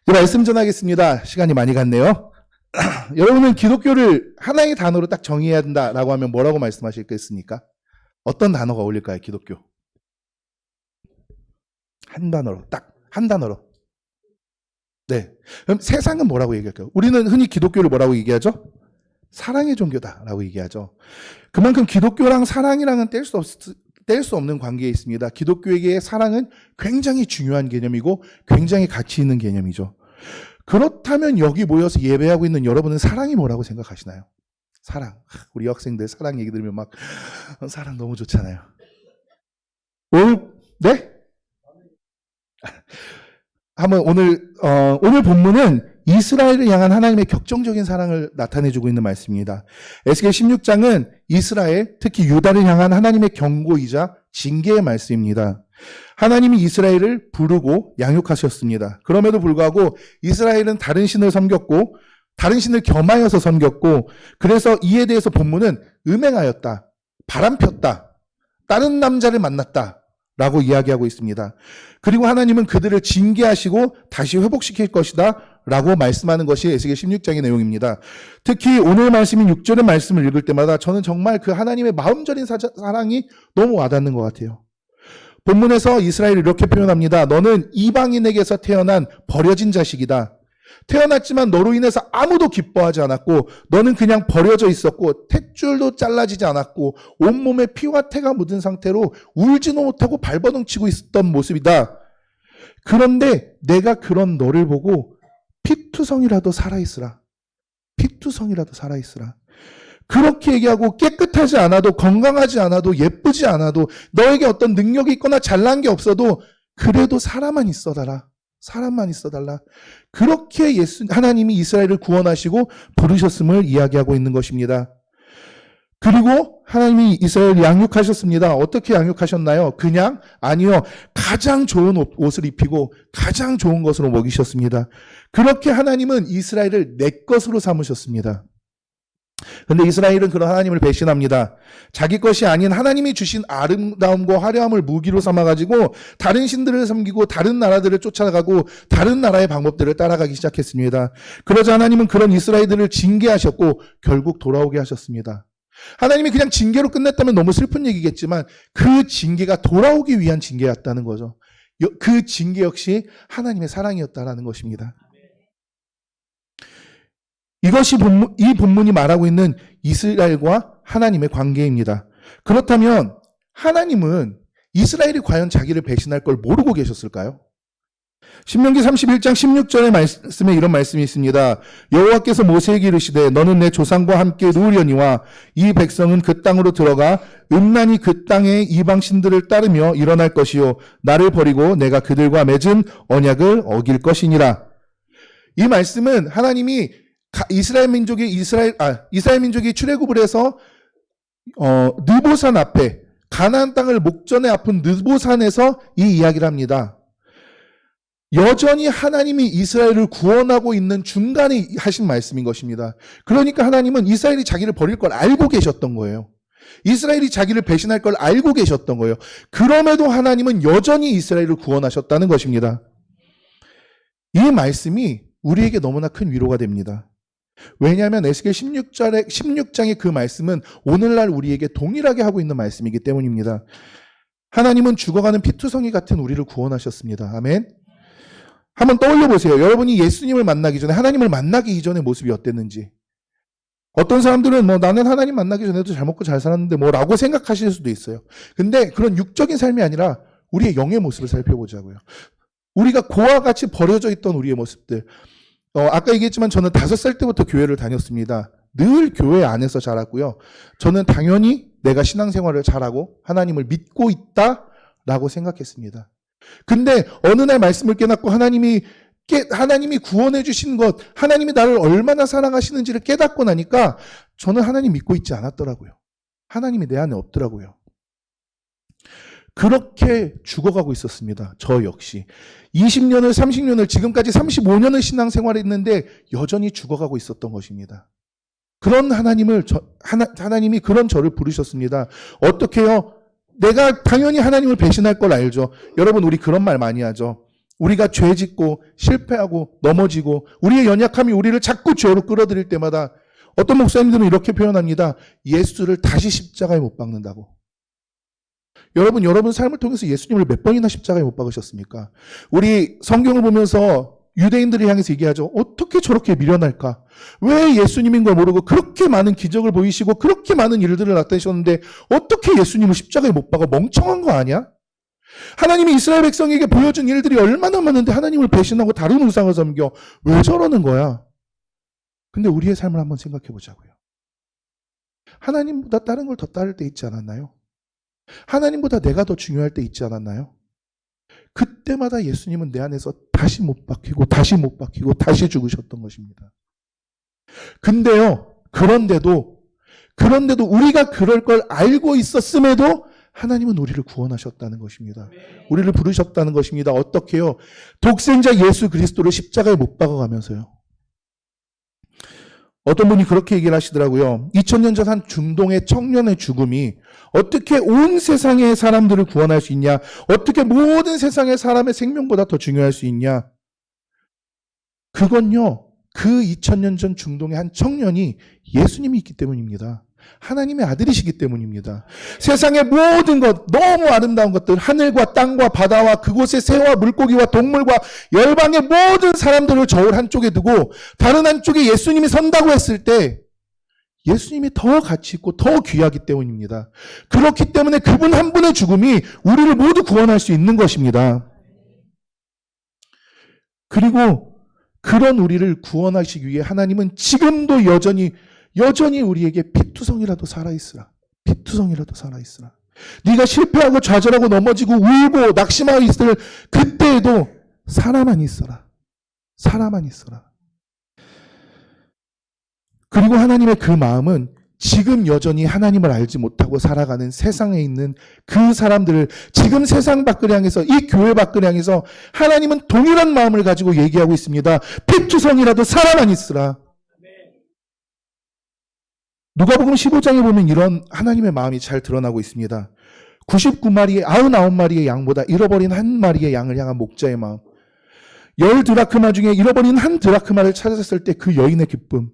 이 말씀 전하겠습니다. 시간이 많이 갔네요. 여러분은 기독교를 하나의 단어로 딱 정의해야 된다라고 하면 뭐라고 말씀하실겠습니까? 어떤 단어가 어울릴까요, 기독교? 한 단어로, 딱 한 단어로. 네. 그럼 세상은 뭐라고 얘기할까요? 우리는 흔히 기독교를 뭐라고 얘기하죠? 사랑의 종교다라고 얘기하죠. 그만큼 기독교랑 사랑이랑은 뗄 수 없는 관계에 있습니다. 기독교에게 사랑은 굉장히 중요한 개념이고 굉장히 가치 있는 개념이죠. 그렇다면 여기 모여서 예배하고 있는 여러분은 사랑이 뭐라고 생각하시나요? 사랑. 우리 학생들 사랑 얘기 들으면 막 사랑 너무 좋잖아요. 네? 한번 오늘 본문은 이스라엘을 향한 하나님의 격정적인 사랑을 나타내주고 있는 말씀입니다. 에스겔 16장은 이스라엘, 특히 유다를 향한 하나님의 경고이자 징계의 말씀입니다. 하나님이 이스라엘을 부르고 양육하셨습니다. 그럼에도 불구하고 이스라엘은 다른 신을 섬겼고 다른 신을 겸하여서 섬겼고 그래서 이에 대해서 본문은 음행하였다, 바람폈다, 다른 남자를 만났다 라고 이야기하고 있습니다. 그리고 하나님은 그들을 징계하시고 다시 회복시킬 것이다 라고 말씀하는 것이 에스겔 16장의 내용입니다. 특히 오늘 말씀인 6절의 말씀을 읽을 때마다 저는 정말 그 하나님의 마음절인 사랑이 너무 와닿는 것 같아요. 본문에서 이스라엘을 이렇게 표현합니다. 너는 이방인에게서 태어난 버려진 자식이다. 태어났지만 너로 인해서 아무도 기뻐하지 않았고 너는 그냥 버려져 있었고 탯줄도 잘라지지 않았고 온몸에 피와 태가 묻은 상태로 울지도 못하고 발버둥치고 있었던 모습이다. 그런데 내가 그런 너를 보고 피투성이라도 살아있으라. 피투성이라도 살아있으라. 그렇게 얘기하고 깨끗하지 않아도 건강하지 않아도 예쁘지 않아도 너에게 어떤 능력이 있거나 잘난 게 없어도 그래도 사람만 있어달라. 사람만 있어달라. 그렇게 하나님이 이스라엘을 구원하시고 부르셨음을 이야기하고 있는 것입니다. 그리고 하나님이 이스라엘을 양육하셨습니다. 어떻게 양육하셨나요? 그냥? 아니요. 가장 좋은 옷을 입히고 가장 좋은 것으로 먹이셨습니다. 그렇게 하나님은 이스라엘을 내 것으로 삼으셨습니다. 그런데 이스라엘은 그런 하나님을 배신합니다. 자기 것이 아닌 하나님이 주신 아름다움과 화려함을 무기로 삼아가지고 다른 신들을 섬기고 다른 나라들을 쫓아가고 다른 나라의 방법들을 따라가기 시작했습니다. 그러자 하나님은 그런 이스라엘들을 징계하셨고 결국 돌아오게 하셨습니다. 하나님이 그냥 징계로 끝냈다면 너무 슬픈 얘기겠지만 그 징계가 돌아오기 위한 징계였다는 거죠. 그 징계 역시 하나님의 사랑이었다는 것입니다. 이것이 이 본문이 말하고 있는 이스라엘과 하나님의 관계입니다. 그렇다면 하나님은 이스라엘이 과연 자기를 배신할 걸 모르고 계셨을까요? 신명기 31장 16절의 말씀에 이런 말씀이 있습니다. 여호와께서 모세에게 이르시되 너는 내 조상과 함께 누우려니와 이 백성은 그 땅으로 들어가 음란히 그 땅의 이방 신들을 따르며 일어날 것이요 나를 버리고 내가 그들과 맺은 언약을 어길 것이니라. 이 말씀은 하나님이 이스라엘 민족이 출애굽을 해서 느보산 앞에 가나안 땅을 목전에 아픈 느보산에서 이 이야기를 합니다. 여전히 하나님이 이스라엘을 구원하고 있는 중간에 하신 말씀인 것입니다. 그러니까 하나님은 이스라엘이 자기를 버릴 걸 알고 계셨던 거예요. 이스라엘이 자기를 배신할 걸 알고 계셨던 거예요. 그럼에도 하나님은 여전히 이스라엘을 구원하셨다는 것입니다. 이 말씀이 우리에게 너무나 큰 위로가 됩니다. 왜냐하면 에스겔 16장의 그 말씀은 오늘날 우리에게 동일하게 하고 있는 말씀이기 때문입니다. 하나님은 죽어가는 피투성이 같은 우리를 구원하셨습니다. 아멘. 한번 떠올려 보세요. 여러분이 예수님을 만나기 전에 하나님을 만나기 이전의 모습이 어땠는지. 어떤 사람들은 나는 하나님 만나기 전에도 잘 먹고 잘 살았는데 라고 생각하실 수도 있어요. 근데 그런 육적인 삶이 아니라 우리의 영의 모습을 살펴보자고요. 우리가 고와 같이 버려져 있던 우리의 모습들. 아까 얘기했지만 저는 5살 때부터 교회를 다녔습니다. 늘 교회 안에서 자랐고요. 저는 당연히 내가 신앙생활을 잘하고 하나님을 믿고 있다라고 생각했습니다. 근데 어느 날 말씀을 깨닫고 하나님이 구원해 주신 것, 하나님이 나를 얼마나 사랑하시는지를 깨닫고 나니까 저는 하나님 믿고 있지 않았더라고요. 하나님이 내 안에 없더라고요. 그렇게 죽어가고 있었습니다. 저 역시 20년을 30년을 지금까지 35년을 신앙생활했는데 여전히 죽어가고 있었던 것입니다. 그런 하나님이 그런 저를 부르셨습니다. 어떻게 해요? 내가 당연히 하나님을 배신할 걸 알죠. 여러분 우리 그런 말 많이 하죠. 우리가 죄 짓고 실패하고 넘어지고 우리의 연약함이 우리를 자꾸 죄로 끌어들일 때마다 어떤 목사님들은 이렇게 표현합니다. 예수를 다시 십자가에 못 박는다고. 여러분 삶을 통해서 예수님을 몇 번이나 십자가에 못 박으셨습니까? 우리 성경을 보면서 유대인들을 향해서 얘기하죠. 어떻게 저렇게 미련할까? 왜 예수님인 걸 모르고 그렇게 많은 기적을 보이시고 그렇게 많은 일들을 나타내셨는데 어떻게 예수님을 십자가에 못 박아? 멍청한 거 아니야? 하나님이 이스라엘 백성에게 보여준 일들이 얼마나 많은데 하나님을 배신하고 다른 우상을 섬겨. 왜 저러는 거야? 근데 우리의 삶을 한번 생각해 보자고요. 하나님보다 다른 걸 더 따를 때 있지 않았나요? 하나님보다 내가 더 중요할 때 있지 않았나요? 그때마다 예수님은 내 안에서 다시 못 박히고 다시 못 박히고 다시 죽으셨던 것입니다. 근데요, 그런데도 우리가 그럴 걸 알고 있었음에도 하나님은 우리를 구원하셨다는 것입니다. 우리를 부르셨다는 것입니다. 어떻게요? 독생자 예수 그리스도를 십자가에 못 박아가면서요. 어떤 분이 그렇게 얘기를 하시더라고요. 2000년 전 한 중동의 청년의 죽음이 어떻게 온 세상의 사람들을 구원할 수 있냐? 어떻게 모든 세상의 사람의 생명보다 더 중요할 수 있냐? 그건요, 그 2000년 전 중동의 한 청년이 예수님이 있기 때문입니다. 하나님의 아들이시기 때문입니다. 세상의 모든 것, 너무 아름다운 것들, 하늘과 땅과 바다와 그곳의 새와 물고기와 동물과 열방의 모든 사람들을 저울 한쪽에 두고 다른 한쪽에 예수님이 선다고 했을 때 예수님이 더 가치 있고 더 귀하기 때문입니다. 그렇기 때문에 그분 한 분의 죽음이 우리를 모두 구원할 수 있는 것입니다. 그리고 그런 우리를 구원하시기 위해 하나님은 지금도 여전히 우리에게 피투성이라도 살아있으라. 피투성이라도 살아있으라. 네가 실패하고 좌절하고 넘어지고 울고 낙심하고 있을 그때에도 살아만 있어라. 살아만 있어라. 그리고 하나님의 그 마음은 지금 여전히 하나님을 알지 못하고 살아가는 세상에 있는 그 사람들을 지금 세상 밖을 향해서 이 교회 밖을 향해서 하나님은 동일한 마음을 가지고 얘기하고 있습니다. 피투성이라도 살아만 있으라. 누가복음 15장에 보면 이런 하나님의 마음이 잘 드러나고 있습니다. 99마리의 양보다 잃어버린 한 마리의 양을 향한 목자의 마음. 10드라크마 중에 잃어버린 한 드라크마를 찾았을 때 그 여인의 기쁨.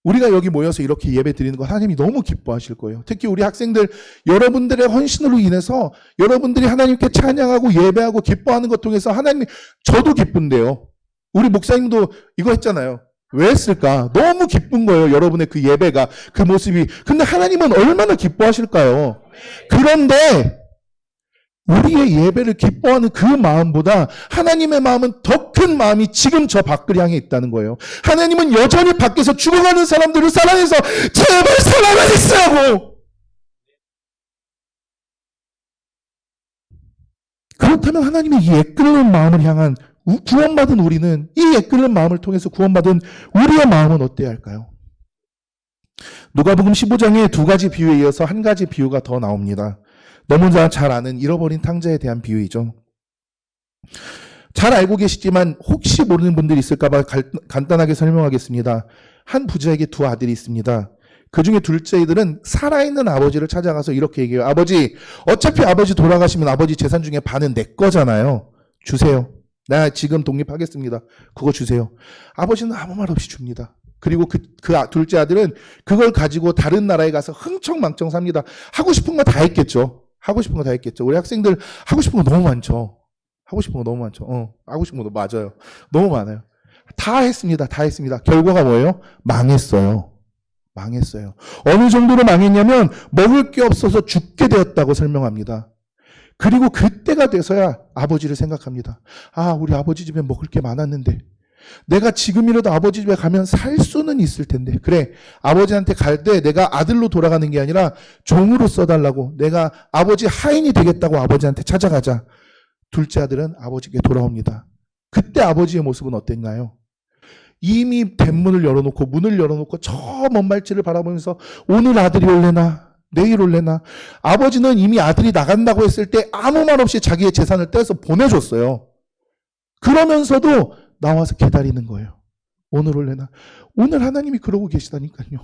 우리가 여기 모여서 이렇게 예배 드리는 거 하나님이 너무 기뻐하실 거예요. 특히 우리 학생들, 여러분들의 헌신으로 인해서 여러분들이 하나님께 찬양하고 예배하고 기뻐하는 것 통해서 하나님이, 저도 기쁜데요. 우리 목사님도 이거 했잖아요. 왜 했을까? 너무 기쁜 거예요. 여러분의 그 예배가, 그 모습이. 근데 하나님은 얼마나 기뻐하실까요? 그런데 우리의 예배를 기뻐하는 그 마음보다 하나님의 마음은 더 큰 마음이 지금 저 밖을 향해 있다는 거예요. 하나님은 여전히 밖에서 죽어가는 사람들을 사랑해서 제발 살아만 있으라고. 그렇다면 하나님의 이 애끓는 마음을 향한 구원받은 우리는, 이 애끓는 마음을 통해서 구원받은 우리의 마음은 어때야 할까요? 누가복음 15장에 두 가지 비유에 이어서 한 가지 비유가 더 나옵니다. 너무나 잘 아는 잃어버린 탕자에 대한 비유이죠. 잘 알고 계시지만 혹시 모르는 분들이 있을까봐 간단하게 설명하겠습니다. 한 부자에게 두 아들이 있습니다. 그 중에 둘째 아들은 살아있는 아버지를 찾아가서 이렇게 얘기해요. 아버지, 어차피 아버지 돌아가시면 아버지 재산 중에 반은 내 거잖아요. 주세요. 나 지금 독립하겠습니다. 그거 주세요. 아버지는 아무 말 없이 줍니다. 그리고 그 둘째 아들은 그걸 가지고 다른 나라에 가서 흥청망청 삽니다. 하고 싶은 거 다 했겠죠. 하고 싶은 거 다 했겠죠. 우리 학생들 하고 싶은 거 너무 많죠. 하고 싶은 거 너무 많죠. 하고 싶은 거 맞아요. 너무 많아요. 다 했습니다. 다 했습니다. 결과가 뭐예요? 망했어요. 망했어요. 어느 정도로 망했냐면 먹을 게 없어서 죽게 되었다고 설명합니다. 그리고 그때가 돼서야 아버지를 생각합니다. 아, 우리 아버지 집에 먹을 게 많았는데 내가 지금이라도 아버지 집에 가면 살 수는 있을 텐데, 그래, 아버지한테 갈 때 내가 아들로 돌아가는 게 아니라 종으로 써달라고, 내가 아버지 하인이 되겠다고 아버지한테 찾아가자. 둘째 아들은 아버지께 돌아옵니다. 그때 아버지의 모습은 어땠나요? 이미 뱃문을 열어놓고 문을 열어놓고 저 먼 말치를 바라보면서 오늘 아들이 올래나 내일 올래나. 아버지는 이미 아들이 나간다고 했을 때 아무 말 없이 자기의 재산을 떼서 보내줬어요. 그러면서도 나와서 기다리는 거예요. 오늘 올래나. 오늘 하나님이 그러고 계시다니까요.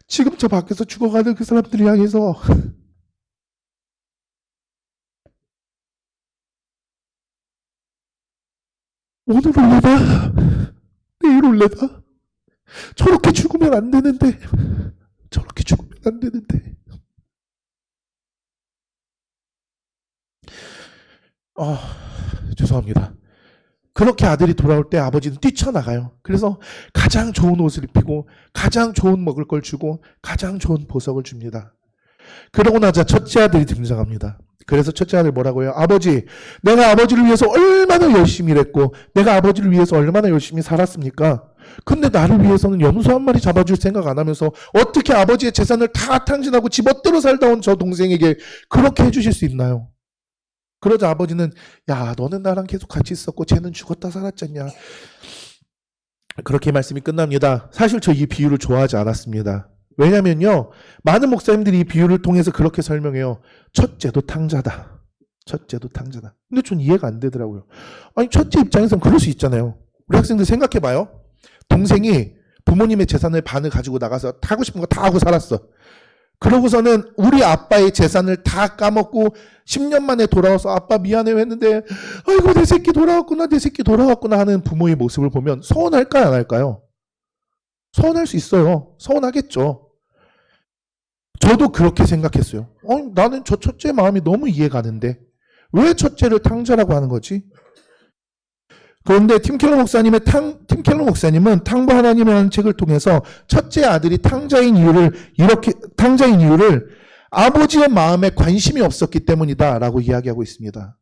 지금 저 밖에서 죽어가는 그 사람들을 향해서 오늘 올래다, 내일 올래다. 저렇게 죽으면 안 되는데, 저렇게 죽으면 안 되는데. 죄송합니다. 그렇게 아들이 돌아올 때 아버지는 뛰쳐나가요. 그래서 가장 좋은 옷을 입히고 가장 좋은 먹을 걸 주고 가장 좋은 보석을 줍니다. 그러고 나자 첫째 아들이 등장합니다. 그래서 첫째 아들 뭐라고 해요? 아버지, 내가 아버지를 위해서 얼마나 열심히 일했고 내가 아버지를 위해서 얼마나 열심히 살았습니까? 근데 나를 위해서는 염소 한 마리 잡아줄 생각 안 하면서 어떻게 아버지의 재산을 다 탕진하고 집어들어 살다 온 저 동생에게 그렇게 해주실 수 있나요? 그러자 아버지는 야, 너는 나랑 계속 같이 있었고 쟤는 죽었다 살았잖냐. 그렇게 말씀이 끝납니다. 사실 저 이 비유를 좋아하지 않았습니다. 왜냐면요, 많은 목사님들이 이 비유를 통해서 그렇게 설명해요. 첫째도 탕자다. 첫째도 탕자다. 근데 전 이해가 안 되더라고요. 아니, 첫째 입장에서는 그럴 수 있잖아요. 우리 학생들 생각해봐요. 동생이 부모님의 재산을 반을 가지고 나가서 하고 싶은 거 다 하고 살았어. 그러고서는 우리 아빠의 재산을 다 까먹고 10년 만에 돌아와서 아빠 미안해요 했는데 아이고 내 새끼 돌아왔구나 내 새끼 돌아왔구나 하는 부모의 모습을 보면 서운할까요 안 할까요? 서운할 수 있어요. 서운하겠죠. 저도 그렇게 생각했어요. 나는 저 첫째 마음이 너무 이해가 가는데 왜 첫째를 탕자라고 하는 거지? 그런데 팀 켈러 목사님은 탕부 하나님이라는 책을 통해서 첫째 아들이 탕자인 이유를 아버지의 마음에 관심이 없었기 때문이다라고 이야기하고 있습니다.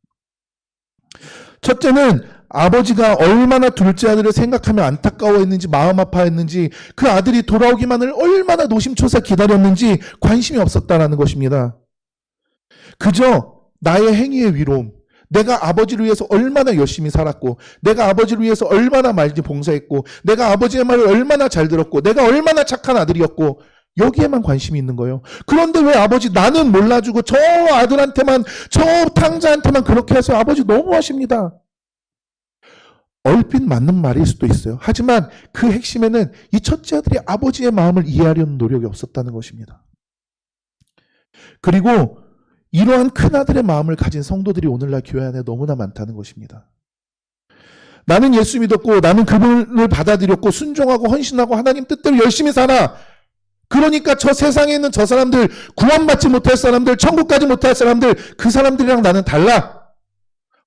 첫째는 아버지가 얼마나 둘째 아들을 생각하며 안타까워했는지 마음 아파했는지 그 아들이 돌아오기만을 얼마나 노심초사 기다렸는지 관심이 없었다라는 것입니다. 그저 나의 행위의 위로움, 내가 아버지를 위해서 얼마나 열심히 살았고 내가 아버지를 위해서 얼마나 많이 봉사했고 내가 아버지의 말을 얼마나 잘 들었고 내가 얼마나 착한 아들이었고 여기에만 관심이 있는 거예요. 그런데 왜 아버지 나는 몰라주고 저 아들한테만 저 탕자한테만 그렇게 하세요. 아버지 너무하십니다. 얼핏 맞는 말일 수도 있어요. 하지만 그 핵심에는 이 첫째 아들이 아버지의 마음을 이해하려는 노력이 없었다는 것입니다. 그리고 이러한 큰아들의 마음을 가진 성도들이 오늘날 교회 안에 너무나 많다는 것입니다. 나는 예수 믿었고 나는 그분을 받아들였고 순종하고 헌신하고 하나님 뜻대로 열심히 살아. 그러니까 저 세상에 있는 저 사람들, 구원받지 못할 사람들, 천국 가지 못할 사람들, 그 사람들이랑 나는 달라.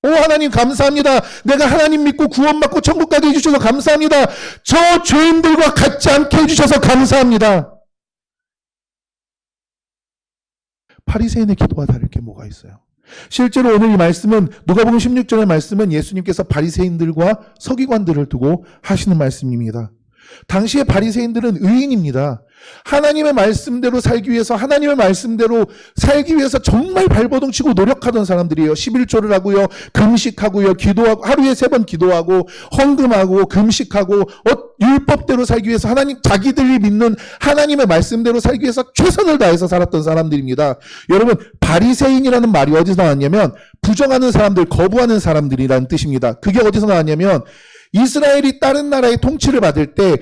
하나님 감사합니다. 내가 하나님 믿고 구원받고 천국 가게 해주셔서 감사합니다. 저 죄인들과 같지 않게 해주셔서 감사합니다. 바리새인의 기도와 다를 게 뭐가 있어요? 실제로 오늘 이 말씀은 누가복음 16절의 말씀은 예수님께서 바리새인들과 서기관들을 두고 하시는 말씀입니다. 당시의 바리새인들은 의인입니다. 하나님의 말씀대로 살기 위해서 정말 발버둥 치고 노력하던 사람들이에요. 11조를 하고요. 금식하고요. 기도하고 하루에 3번 기도하고 헌금하고 금식하고 율법대로 살기 위해서 자기들이 믿는 하나님의 말씀대로 살기 위해서 최선을 다해서 살았던 사람들입니다. 여러분, 바리새인이라는 말이 어디서 나왔냐면 부정하는 사람들, 거부하는 사람들이라는 뜻입니다. 그게 어디서 나왔냐면 이스라엘이 다른 나라의 통치를 받을 때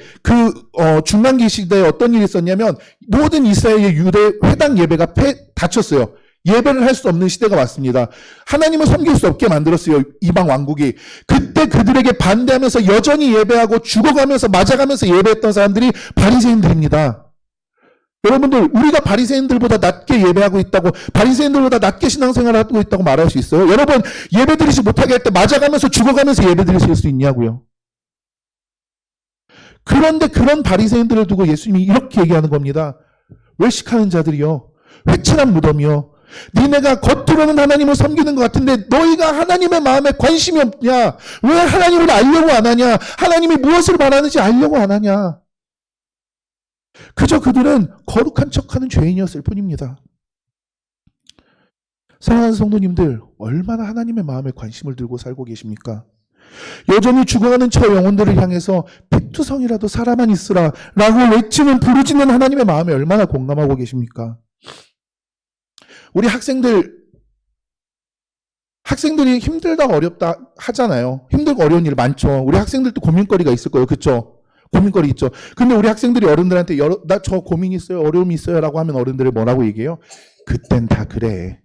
중간기 시대에 어떤 일이 있었냐면 모든 이스라엘의 유대 회당 예배가 닫혔어요. 예배를 할 수 없는 시대가 왔습니다. 하나님을 섬길 수 없게 만들었어요. 이방 왕국이. 그때 그들에게 반대하면서 여전히 예배하고 죽어가면서 맞아가면서 예배했던 사람들이 바리새인들입니다. 여러분들, 우리가 바리새인들보다 낮게 예배하고 있다고, 바리새인들보다 낮게 신앙생활을 하고 있다고 말할 수 있어요? 여러분, 예배드리지 못하게 할 때 맞아가면서 죽어가면서 예배드리실 수 있냐고요? 그런데 그런 바리새인들을 두고 예수님이 이렇게 얘기하는 겁니다. 외식하는 자들이요, 회칠한 무덤이요, 니네가 겉으로는 하나님을 섬기는 것 같은데 너희가 하나님의 마음에 관심이 없냐? 왜 하나님을 알려고 안 하냐? 하나님이 무엇을 바라는지 알려고 안 하냐? 그저 그들은 거룩한 척하는 죄인이었을 뿐입니다. 사랑하는 성도님들, 얼마나 하나님의 마음에 관심을 들고 살고 계십니까? 여전히 죽어가는 저 영혼들을 향해서 백두성이라도 살아만 있으라 라고 외치는 부르짖는 하나님의 마음에 얼마나 공감하고 계십니까? 우리 학생들이 힘들다 어렵다 하잖아요. 힘들고 어려운 일 많죠. 우리 학생들도 고민거리가 있을 거예요. 그렇죠? 고민거리 있죠. 근데 우리 학생들이 어른들한테 나 저 고민 있어요, 어려움이 있어요 라고 하면 어른들이 뭐라고 얘기해요? 그땐 다 그래.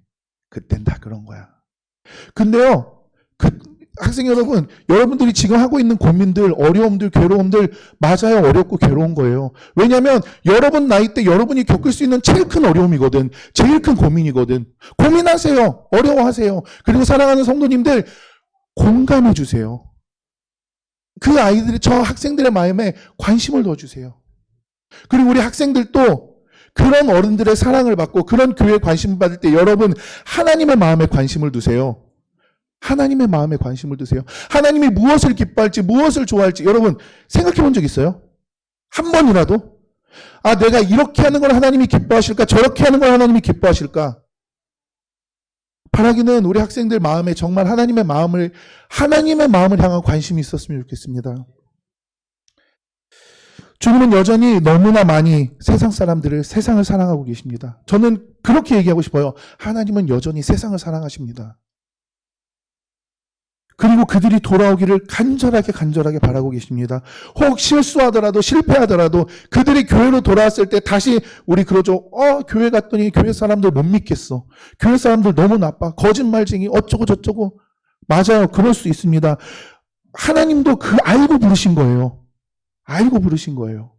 그땐 다 그런 거야. 근데요, 학생 여러분, 여러분들이 지금 하고 있는 고민들, 어려움들, 괴로움들 맞아요. 어렵고 괴로운 거예요. 왜냐하면 여러분 나이 때 여러분이 겪을 수 있는 제일 큰 어려움이거든. 제일 큰 고민이거든. 고민하세요. 어려워하세요. 그리고 사랑하는 성도님들 공감해 주세요. 그 아이들이 저 학생들의 마음에 관심을 넣어주세요. 그리고 우리 학생들도 그런 어른들의 사랑을 받고 그런 교회에 관심을 받을 때 여러분 하나님의 마음에 관심을 두세요. 하나님의 마음에 관심을 두세요. 하나님이 무엇을 기뻐할지 무엇을 좋아할지 여러분 생각해 본 적 있어요? 한 번이라도? 아, 내가 이렇게 하는 걸 하나님이 기뻐하실까? 저렇게 하는 걸 하나님이 기뻐하실까? 바라기는 우리 학생들 마음에 정말 하나님의 마음을 향한 관심이 있었으면 좋겠습니다. 주님은 여전히 너무나 많이 세상을 사랑하고 계십니다. 저는 그렇게 얘기하고 싶어요. 하나님은 여전히 세상을 사랑하십니다. 그리고 그들이 돌아오기를 간절하게 바라고 계십니다. 혹 실수하더라도 실패하더라도 그들이 교회로 돌아왔을 때 다시 우리 그러죠. 교회 갔더니 교회 사람들 못 믿겠어. 교회 사람들 너무 나빠. 거짓말쟁이 어쩌고 저쩌고. 맞아요. 그럴 수 있습니다. 하나님도 알고 부르신 거예요. 알고 부르신 거예요.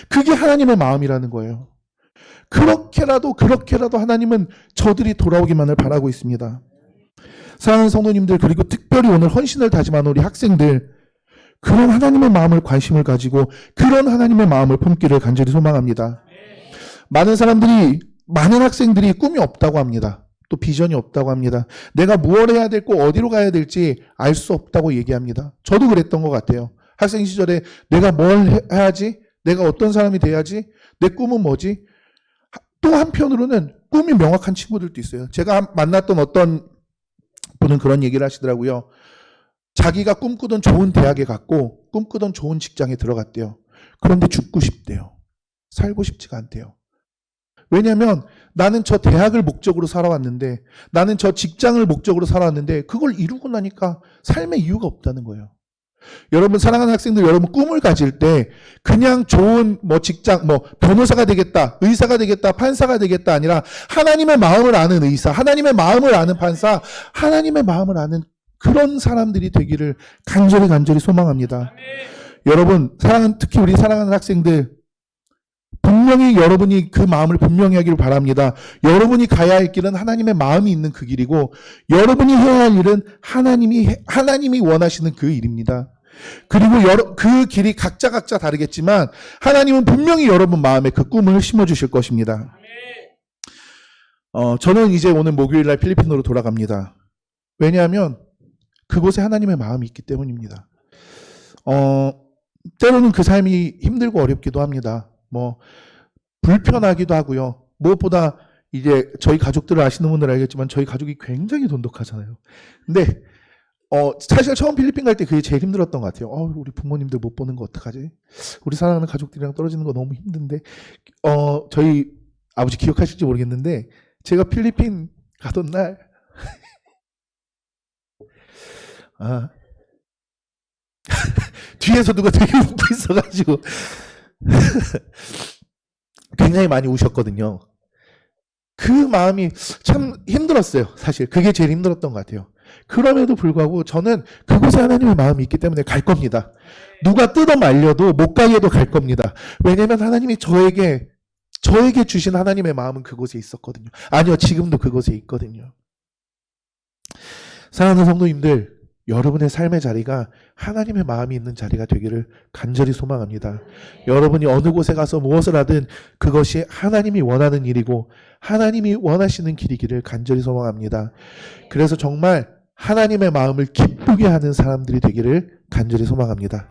그게 하나님의 마음이라는 거예요. 그렇게라도 하나님은 저들이 돌아오기만을 바라고 있습니다. 사랑하는 성도님들, 그리고 특별히 오늘 헌신을 다짐하는 우리 학생들, 그런 하나님의 마음을 관심을 가지고 그런 하나님의 마음을 품기를 간절히 소망합니다. 많은 학생들이 꿈이 없다고 합니다. 또 비전이 없다고 합니다. 내가 무엇을 해야 될고 어디로 가야 될지 알 수 없다고 얘기합니다. 저도 그랬던 것 같아요. 학생 시절에 내가 뭘 해야지? 내가 어떤 사람이 돼야지? 내 꿈은 뭐지? 또 한편으로는 꿈이 명확한 친구들도 있어요. 제가 만났던 어떤 분은 그런 얘기를 하시더라고요. 자기가 꿈꾸던 좋은 대학에 갔고 꿈꾸던 좋은 직장에 들어갔대요. 그런데 죽고 싶대요. 살고 싶지가 않대요. 왜냐하면 나는 저 대학을 목적으로 살아왔는데 나는 저 직장을 목적으로 살아왔는데 그걸 이루고 나니까 삶의 이유가 없다는 거예요. 여러분 사랑하는 학생들 여러분 꿈을 가질 때 그냥 좋은 직장 변호사가 되겠다, 의사가 되겠다, 판사가 되겠다 아니라 하나님의 마음을 아는 의사, 하나님의 마음을 아는 판사, 하나님의 마음을 아는 그런 사람들이 되기를 간절히 소망합니다. 여러분 특히 우리 사랑하는 학생들 분명히 여러분이 그 마음을 분명히 하기를 바랍니다. 여러분이 가야 할 길은 하나님의 마음이 있는 그 길이고 여러분이 해야 할 일은 하나님이 원하시는 그 일입니다. 그리고 그 길이 각자 다르겠지만 하나님은 분명히 여러분 마음에 그 꿈을 심어주실 것입니다. 저는 이제 오늘 목요일날 필리핀으로 돌아갑니다. 왜냐하면 그곳에 하나님의 마음이 있기 때문입니다. 때로는 그 삶이 힘들고 어렵기도 합니다. 불편하기도 하고요. 무엇보다 이제 저희 가족들을 아시는 분들 알겠지만 저희 가족이 굉장히 돈독하잖아요. 근데 사실 처음 필리핀 갈 때 그게 제일 힘들었던 것 같아요. 우리 부모님들 못 보는 거 어떡하지? 우리 사랑하는 가족들이랑 떨어지는 거 너무 힘든데 저희 아버지 기억하실지 모르겠는데 제가 필리핀 가던 날 뒤에서 누가 되게 웃고 있어가지고 굉장히 많이 우셨거든요. 그 마음이 참 힘들었어요. 사실 그게 제일 힘들었던 것 같아요. 그럼에도 불구하고 저는 그곳에 하나님의 마음이 있기 때문에 갈 겁니다. 누가 뜯어 말려도 못 가게 해도 갈 겁니다. 왜냐하면 하나님이 저에게 주신 하나님의 마음은 그곳에 있었거든요. 아니요, 지금도 그곳에 있거든요. 사랑하는 성도님들, 여러분의 삶의 자리가 하나님의 마음이 있는 자리가 되기를 간절히 소망합니다. 여러분이 어느 곳에 가서 무엇을 하든 그것이 하나님이 원하는 일이고 하나님이 원하시는 길이기를 간절히 소망합니다. 그래서 정말 하나님의 마음을 기쁘게 하는 사람들이 되기를 간절히 소망합니다.